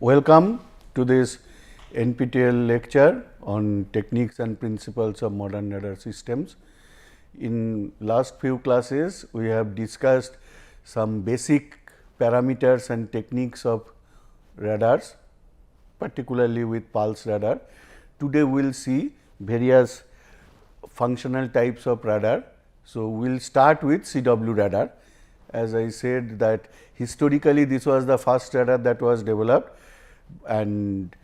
Welcome to this NPTEL lecture on techniques and principles of modern radar systems. In last few classes, we have discussed some basic parameters and techniques of radars, particularly with pulse radar. Today, we will see various functional types of radar. So, we will start with CW radar. As I said that historically this was the first radar that was developed, and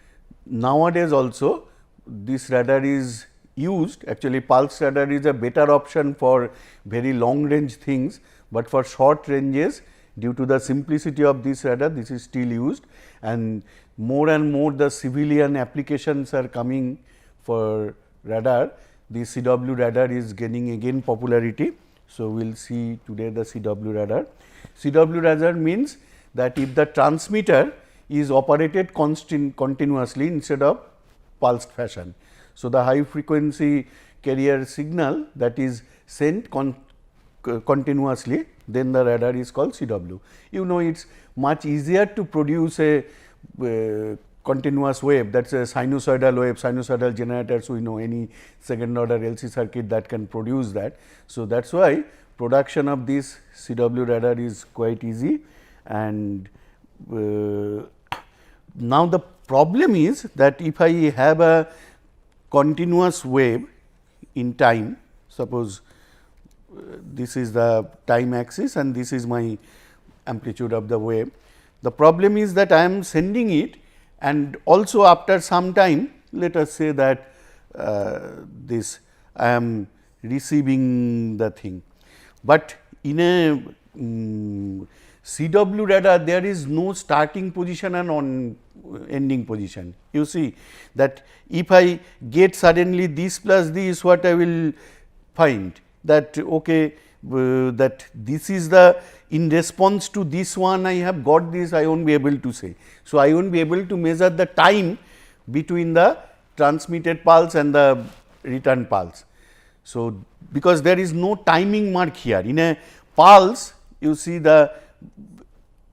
nowadays also this radar is used. Actually, pulse radar is a better option for very long range things, but for short ranges, due to the simplicity of this radar, this is still used, and more the civilian applications are coming for radar. The CW radar is gaining again popularity. So, we will see today the CW radar. CW radar means that if the transmitter is operated continuously instead of pulsed fashion. So, the high frequency carrier signal that is sent continuously, then the radar is called CW. You know, it is much easier to produce a continuous wave, that is a sinusoidal wave, sinusoidal generators, we know any second order LC circuit that can produce that. So, that is why production of this CW radar is quite easy, and now the problem is that if I have a continuous wave in time, suppose this is the time axis and this is my amplitude of the wave. The problem is that I am sending it, and also after some time, let us say that this I am receiving the thing, but in a CW radar there is no starting position and ending position. You see that if I get suddenly this plus this, what I will find that okay, that this is the in response to this one I have got this, I will not be able to say. So, I will not be able to measure the time between the transmitted pulse and the return pulse. So, because there is no timing mark here, in a pulse you see the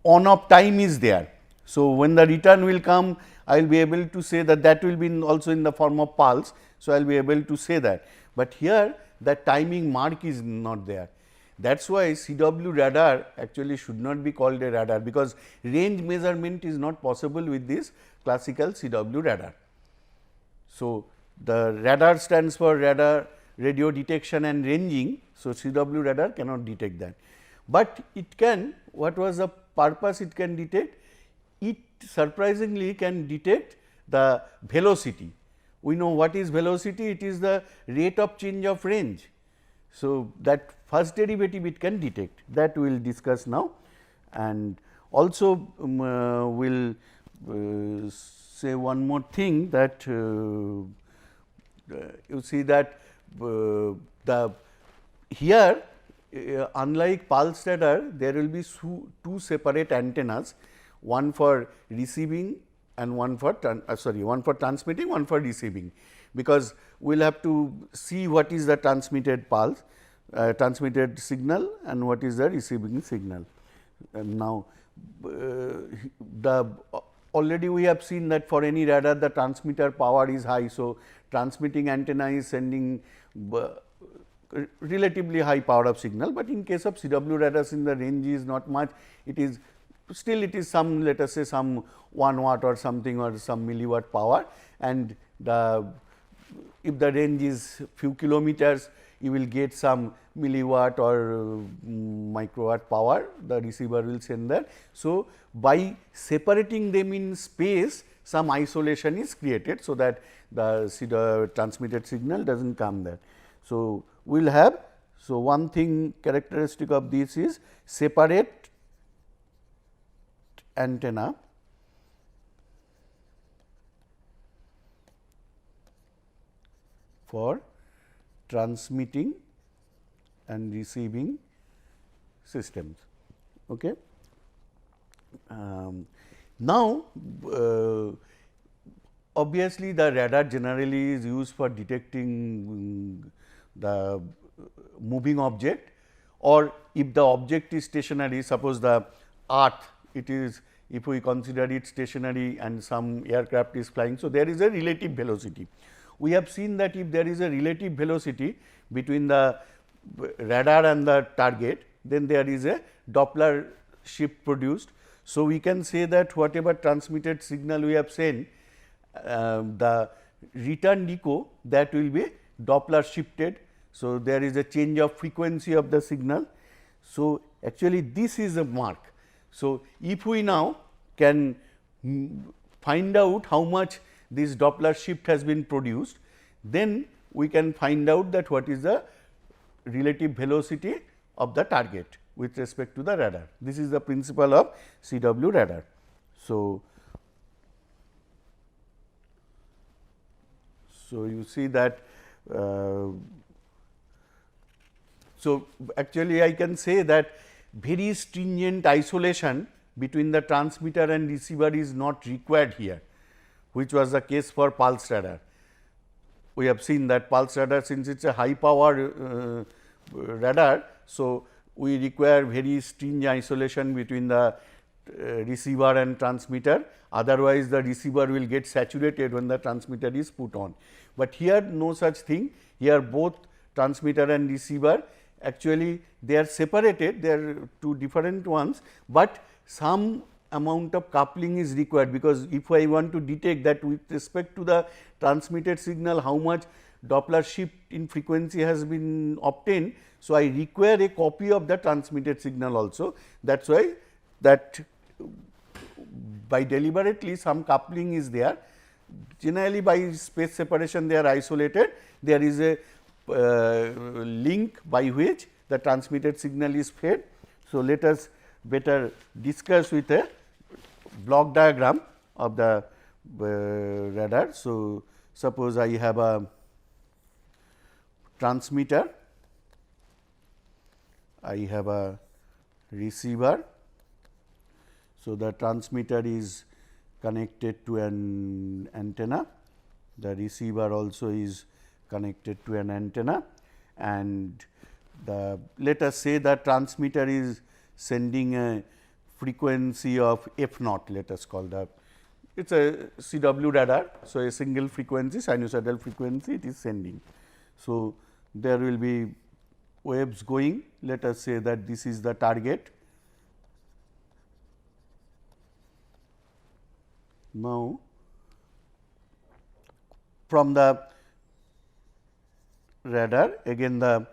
on off time is there. So, when the return will come, I will be able to say that that will be also in the form of pulse. So, I will be able to say that, but here the timing mark is not there. That is why CW radar actually should not be called a radar, because range measurement is not possible with this classical CW radar. So, the radar stands for radar radio detection and ranging. So, CW radar cannot detect that, but it can, what was the purpose it can detect? It surprisingly can detect the velocity. We know what is velocity, it is the rate of change of range. So, that first derivative it can detect, that we will discuss now, and also we will say one more thing, that you see that the here unlike pulse radar, there will be two separate antennas, one for receiving and one for one for transmitting, one for receiving, because we will have to see what is the transmitted pulse, transmitted signal and what is the receiving signal. And now, already we have seen that for any radar the transmitter power is high. So, transmitting antenna is sending relatively high power of signal, but in case of CW radars in the range is not much, it is still it is some, let us say some 1 watt or something or some milliwatt power, and if the range is few kilometers, you will get some milliwatt or microwatt power, the receiver will send that. So, by separating them in space, some isolation is created, so that the transmitted signal does not come there. So, we will have, so one thing characteristic of this is separate antenna for transmitting and receiving systems. Okay. Now, obviously, the radar generally is used for detecting the moving object, or if the object is stationary, suppose the earth, it is if we consider it stationary and some aircraft is flying. So, there is a relative velocity. We have seen that if there is a relative velocity between the radar and the target, then there is a Doppler shift produced. So, we can say that whatever transmitted signal we have sent, the return echo, that will be Doppler shifted. So, there is a change of frequency of the signal. So, actually this is a mark. So, if we now can find out how much this Doppler shift has been produced, then we can find out that what is the relative velocity of the target with respect to the radar. This is the principle of CW radar. So, you see that so actually I can say that very stringent isolation between the transmitter and receiver is not required here, which was the case for pulse radar. We have seen that pulse radar, since it is a high power radar, so we require very stringent isolation between the receiver and transmitter, otherwise the receiver will get saturated when the transmitter is put on. But here no such thing, here both transmitter and receiver actually they are separated, they are two different ones, but some amount of coupling is required, because if I want to detect that with respect to the transmitted signal how much Doppler shift in frequency has been obtained. So, I require a copy of the transmitted signal also. That is why that by deliberately some coupling is there. Generally by space separation they are isolated, there is a link by which the transmitted signal is fed. So, let us better discuss with a block diagram of the radar. So, suppose I have a transmitter, I have a receiver. So, the transmitter is connected to an antenna, the receiver also is connected to an antenna, and the let us say the transmitter is sending a frequency of f naught, let us call that, it is a CW radar. So, a single frequency, sinusoidal frequency it is sending. So, there will be waves going, let us say that this is the target. Now, from the radar again the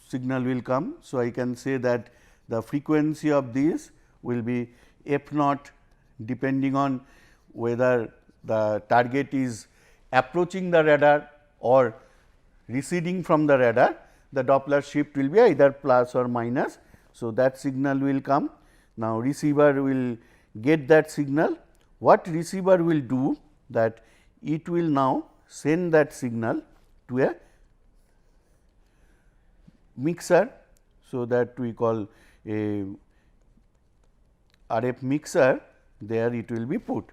signal will come. So, I can say that the frequency of this will be f naught depending on whether the target is approaching the radar or receding from the radar, the Doppler shift will be either plus or minus. So, that signal will come. Now, receiver will get that signal. What receiver will do, that it will now send that signal to a mixer. So, that we call a RF mixer, there it will be put,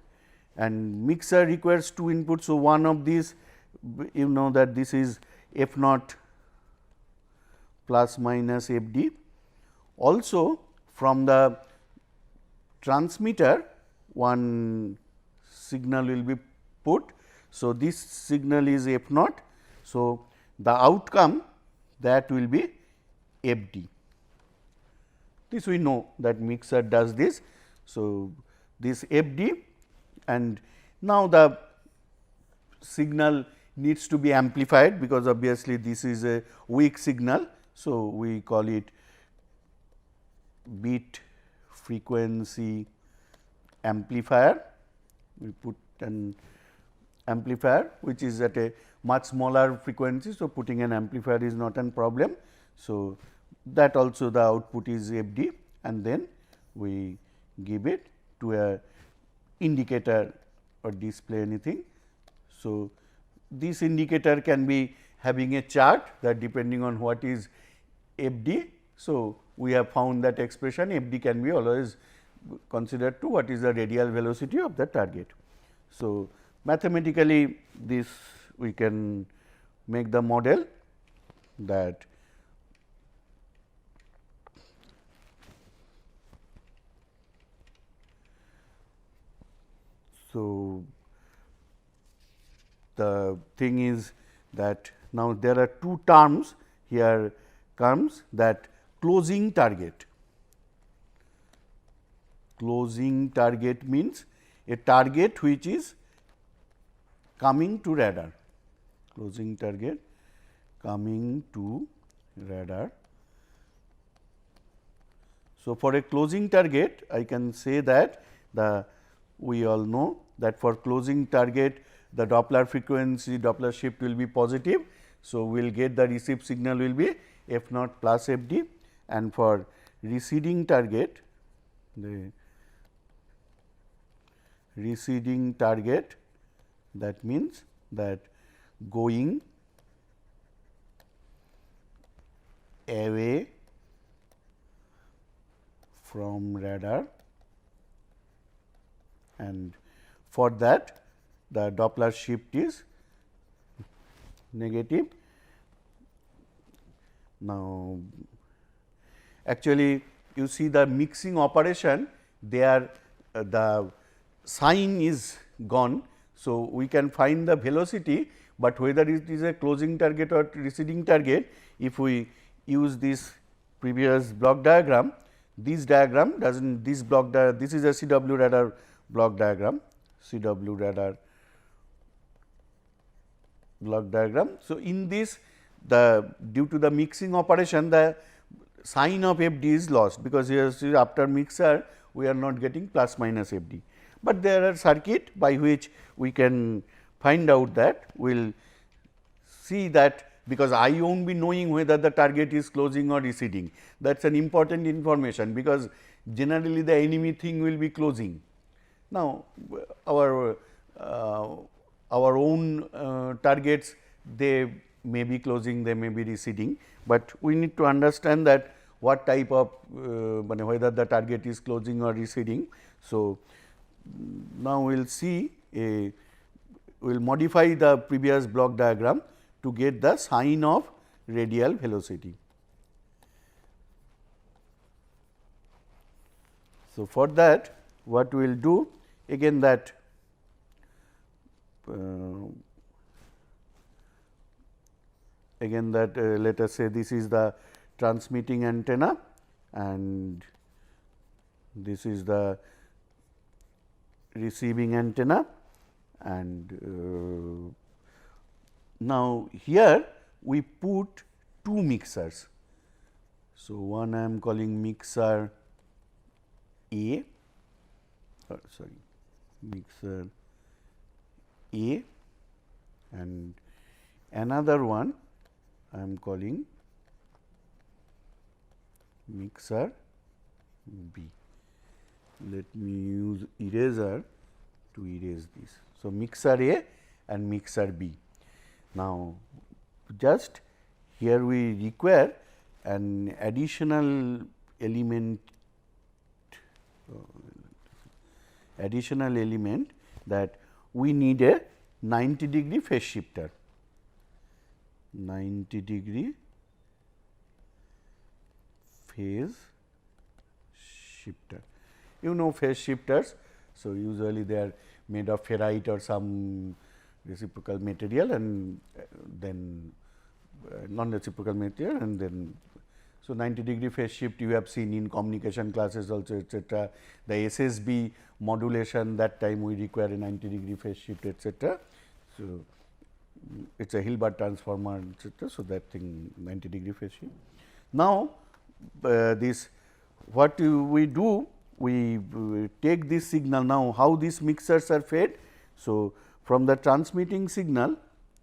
and mixer requires two inputs. So, one of these, you know that this is f naught plus minus f d. Also from the transmitter one signal will be put. So, this signal is f naught. So, the outcome that will be f d. This we know that mixer does this. So, this f d, and now the signal needs to be amplified, because obviously this is a weak signal. So, we call it bit frequency amplifier. We put an amplifier which is at a much smaller frequency. So, putting an amplifier is not a problem. So, that also the output is f d, and then we give it to a indicator or display anything. So, this indicator can be having a chart that depending on what is f d. So, we have found that expression f d can be always considered to what is the radial velocity of the target. So, mathematically this we can make the model that So, the thing is that now there are two terms here comes that closing target. Closing target means a target which is coming to radar. Closing target coming to radar. So, for a closing target I can say that we all know that for closing target the Doppler frequency Doppler shift will be positive. So, we will get the received signal will be f naught plus f d, and for receding target the receding target, that means that going away from radar, and for that the Doppler shift is negative. Now, actually you see the mixing operation there, the sign is gone. So, we can find the velocity, but whether it is a closing target or receding target, if we use this previous block diagram, this diagram does not, this block diagram, this is a CW radar block diagram, CW radar block diagram. So, in this the due to the mixing operation the sign of f d is lost, because here after mixer we are not getting plus minus f d, but there are circuit by which we can find out that. We will see that, because I will not be knowing whether the target is closing or receding, that is an important information, because generally the enemy thing will be closing. Now, our own targets, they may be closing, they may be receding, but we need to understand that what type of whether the target is closing or receding. So, now we will see we will modify the previous block diagram to get the sign of radial velocity. So, for that what we will do again that let us say this is the transmitting antenna and this is the receiving antenna, and now here we put two mixers. So, one I am calling mixer A, mixer A, and another one I am calling mixer B. Let me use eraser to erase this. So, mixer A and mixer B. Now, just here we require an additional element that we need a 90-degree phase shifter, 90-degree phase shifter. You know phase shifters. So, usually they are made of ferrite or some reciprocal material, and then non-reciprocal material, and then so 90-degree phase shift you have seen in communication classes also, etc. The SSB modulation, that time we require a 90-degree phase shift, etc. So, it is a Hilbert transformer, etc. So, that thing 90-degree phase shift. Now, this what we do, we take this signal. Now, how these mixers are fed? So, from the transmitting signal,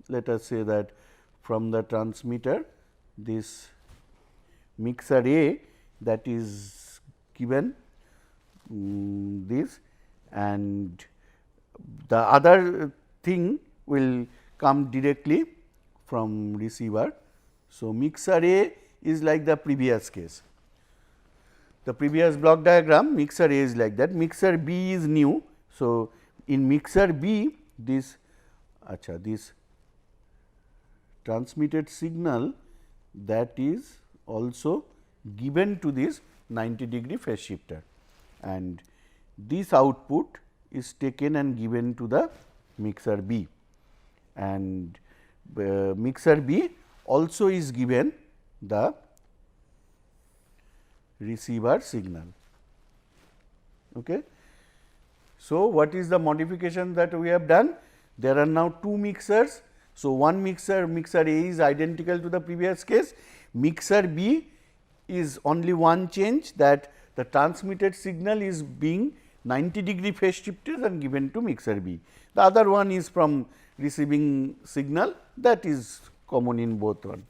let us say that from the transmitter, this mixer A, that is given this, and the other thing will come directly from receiver. So, mixer A is like the previous case. The previous block diagram, mixer A is like that, mixer B is new. So, in mixer B, this transmitted signal, that is also given to this 90-degree phase shifter, and this output is taken and given to the mixer B, and mixer B also is given the receiver signal. Okay. So, what is the modification that we have done? There are now two mixers. So, one mixer A is identical to the previous case, mixer B is only one change, that the transmitted signal is being 90-degree phase shifted and given to mixer B. The other one is from receiving signal, that is common in both one.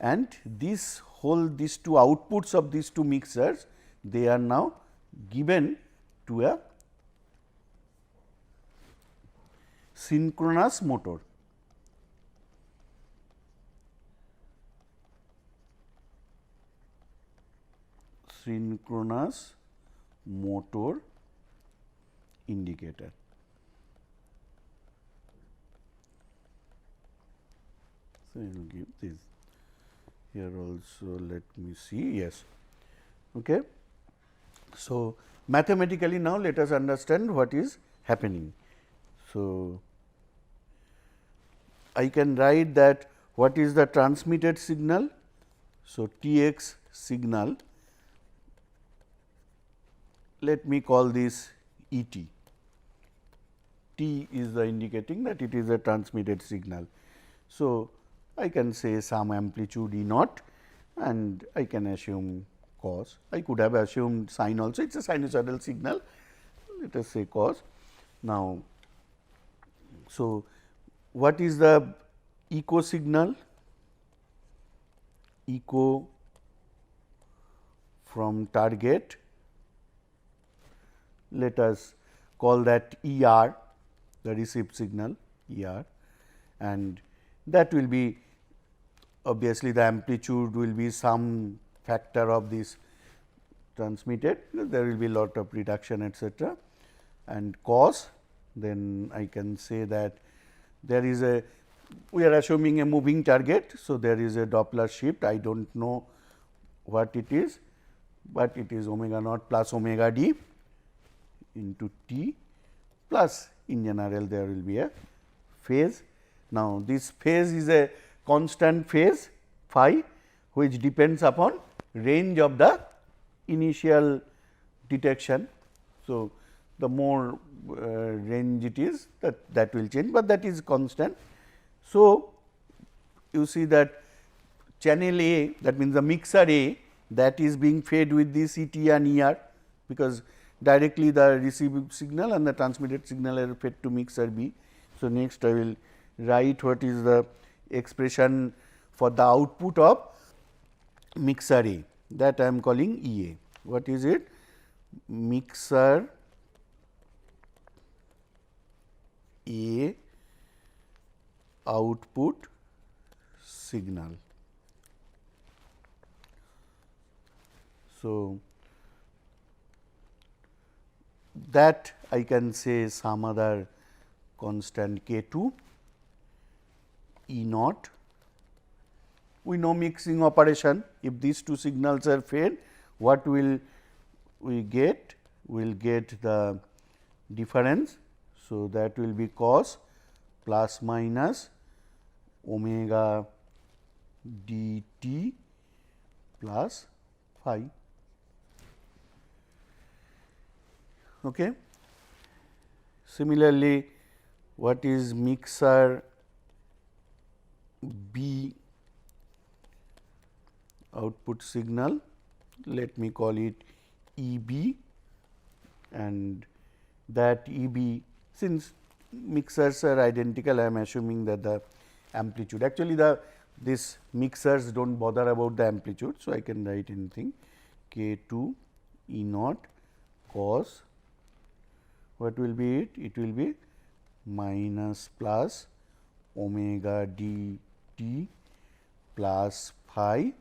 And these two outputs of these two mixers, they are now given to a synchronous motor. Synchronous motor indicator. So, I will give this here also, let me see, yes. Okay. So, mathematically now let us understand what is happening. So, I can write that what is the transmitted signal. So, T x signal, let me call this E t. T is the indicating that it is a transmitted signal. So, I can say some amplitude E naught and I can assume cos. I could have assumed sine also, it is a sinusoidal signal, let us say cos. Now, so what is the echo signal? Echo from target, let us call that E r, the received signal E r, and that will be obviously the amplitude will be some factor of this transmitted, there will be lot of reduction etcetera, and cos, then I can say that there is a, we are assuming a moving target. So, there is a Doppler shift, I do not know what it is, but it is omega naught plus omega d into t plus in general there will be a phase. Now, this phase is a constant phase phi, which depends upon range of the initial detection. So, the more range it is, that will change, but that is constant. So, you see that channel A, that means the mixer A, that is being fed with this E t and E r, because directly the received signal and the transmitted signal are fed to mixer B. So, next I will write what is the expression for the output of mixer A, that I am calling E A. What is it? Mixer A output signal. So, that I can say some other constant k 2 E naught. We know mixing operation, if these two signals are fed, what will we get? We will get the difference. So, that will be cos plus minus omega d t plus phi. Okay. Similarly, what is mixer B output signal? Let me call it E B, and that E B, since mixers are identical, I am assuming that the amplitude, actually this mixers do not bother about the amplitude. So, I can write anything k 2 E naught cos, what will be it? It will be minus plus omega d t plus phi,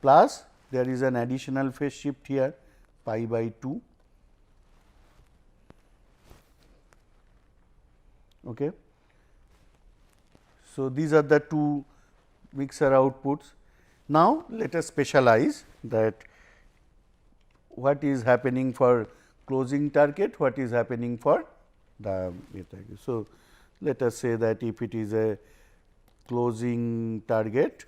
plus there is an additional phase shift here pi by 2. Okay. So, these are the two mixer outputs. Now, let us specialize that what is happening for closing target, what is happening for the target. So, let us say that if it is a closing target,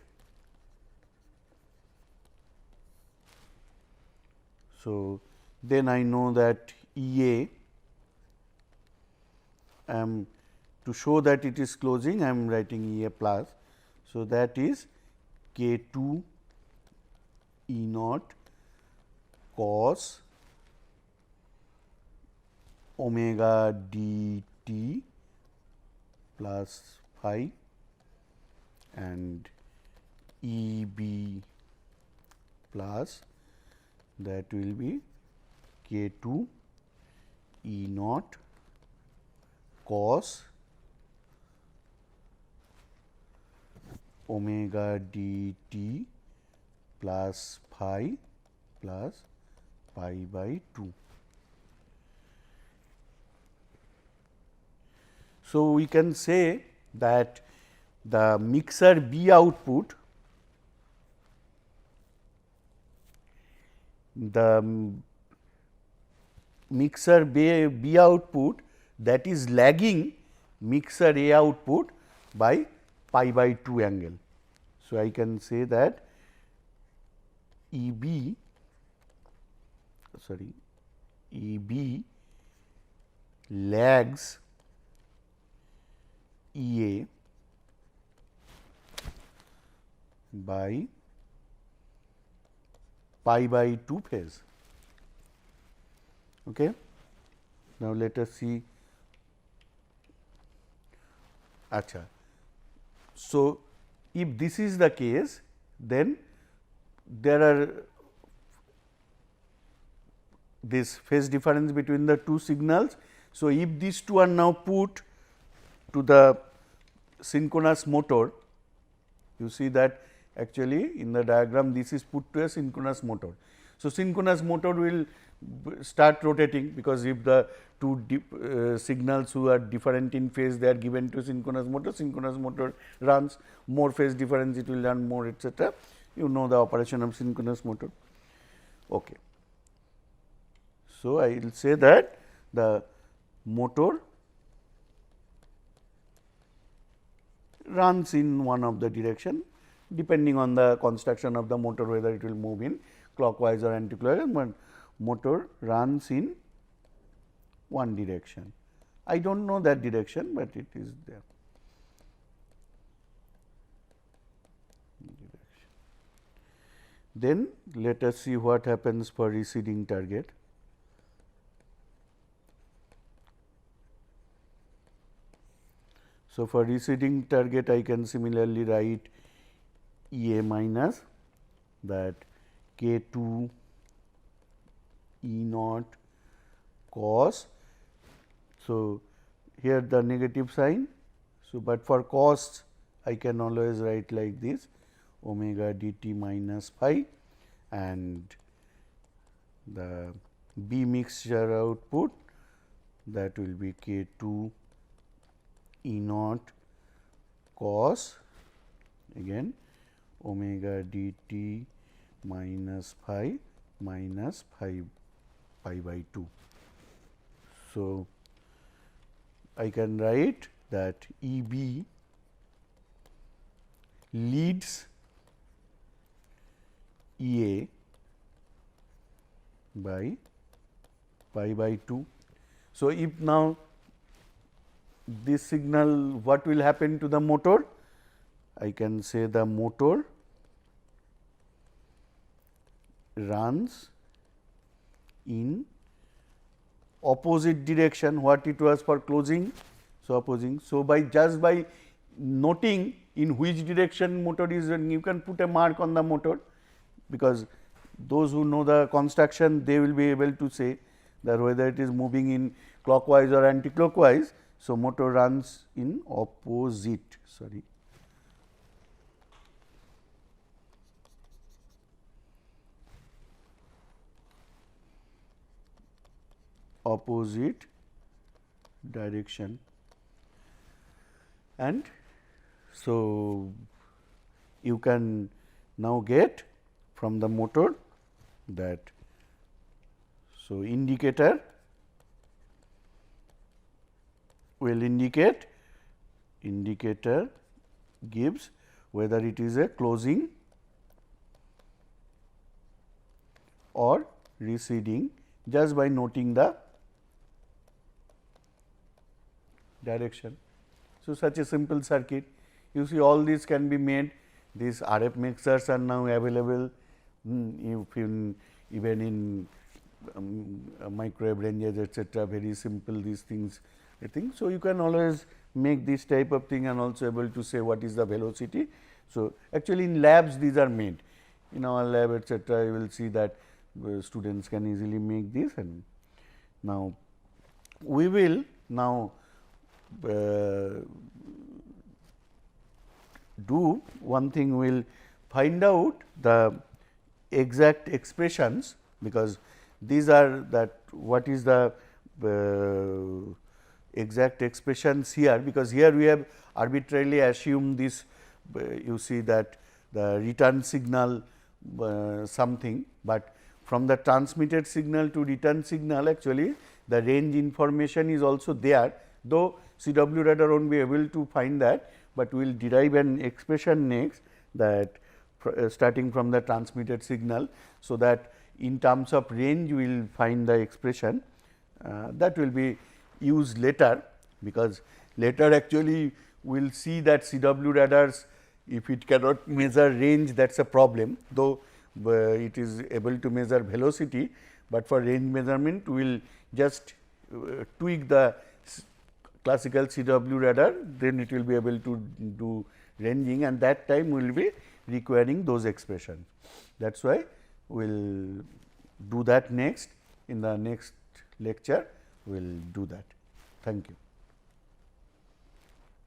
so then I know that E A, to show that it is closing, I am writing E A plus. So, that is K 2 E naught cos omega d t plus phi and E B plus, that will be K 2 E naught cos omega d t plus phi plus pi by 2. So, we can say that the mixer B output, the mixer B output, that is lagging mixer A output by pi by 2 angle. So, I can say that E B lags E A by pi by 2 phase. Okay. Now, let us see. Acha. So, if this is the case, then there are this phase difference between the two signals. So, if these two are now put to the synchronous motor, you see that actually in the diagram this is put to a synchronous motor. So, synchronous motor will start rotating, because if the two signals who are different in phase, they are given to synchronous motor runs, more phase difference it will run more, etc. You know the operation of synchronous motor. Okay. So, I will say that the motor runs in one of the direction, depending on the construction of the motor, whether it will move in clockwise or anticlockwise, but motor runs in one direction. I do not know that direction, but it is there. Then let us see what happens for receding target. So, for receding target, I can similarly write E A minus, that K 2 E naught cos. So, here the negative sign. So, but for cos I can always write like this, omega d t minus phi, and the B mixture output, that will be K 2 E naught cos, again omega d t minus phi pi by 2. So, I can write that E B leads E A by pi by 2. So, if now this signal, what will happen to the motor? I can say the motor runs in opposite direction what it was for closing. So, opposing. So, by just by noting in which direction motor is, you can put a mark on the motor, because those who know the construction, they will be able to say that whether it is moving in clockwise or anti-clockwise. So, motor runs in opposite direction, and so you can now get from the motor that, so indicator will indicate, indicator gives whether it is a closing or receding just by noting the direction. So, such a simple circuit, you see all these can be made, these RF mixers are now available even in microwave ranges etc., very simple these things I think. So, you can always make this type of thing and also able to say what is the velocity. So, actually in labs these are made, in our lab etc., you will see that students can easily make this. And now, we will now do one thing, we will find out the exact expressions, because these are that what is the exact expressions here, because here we have arbitrarily assumed this you see that the return signal something, but from the transmitted signal to return signal actually the range information is also there, though CW radar won't be able to find that, but we will derive an expression next that starting from the transmitted signal. So, that in terms of range we will find the expression that will be used later, because later actually we will see that CW radars, if it cannot measure range, that is a problem, though it is able to measure velocity, but for range measurement we will just tweak the classical CW radar, then it will be able to do ranging, and that time we will be requiring those expressions. That is why we will do that next, in the next lecture we will do that. Thank you.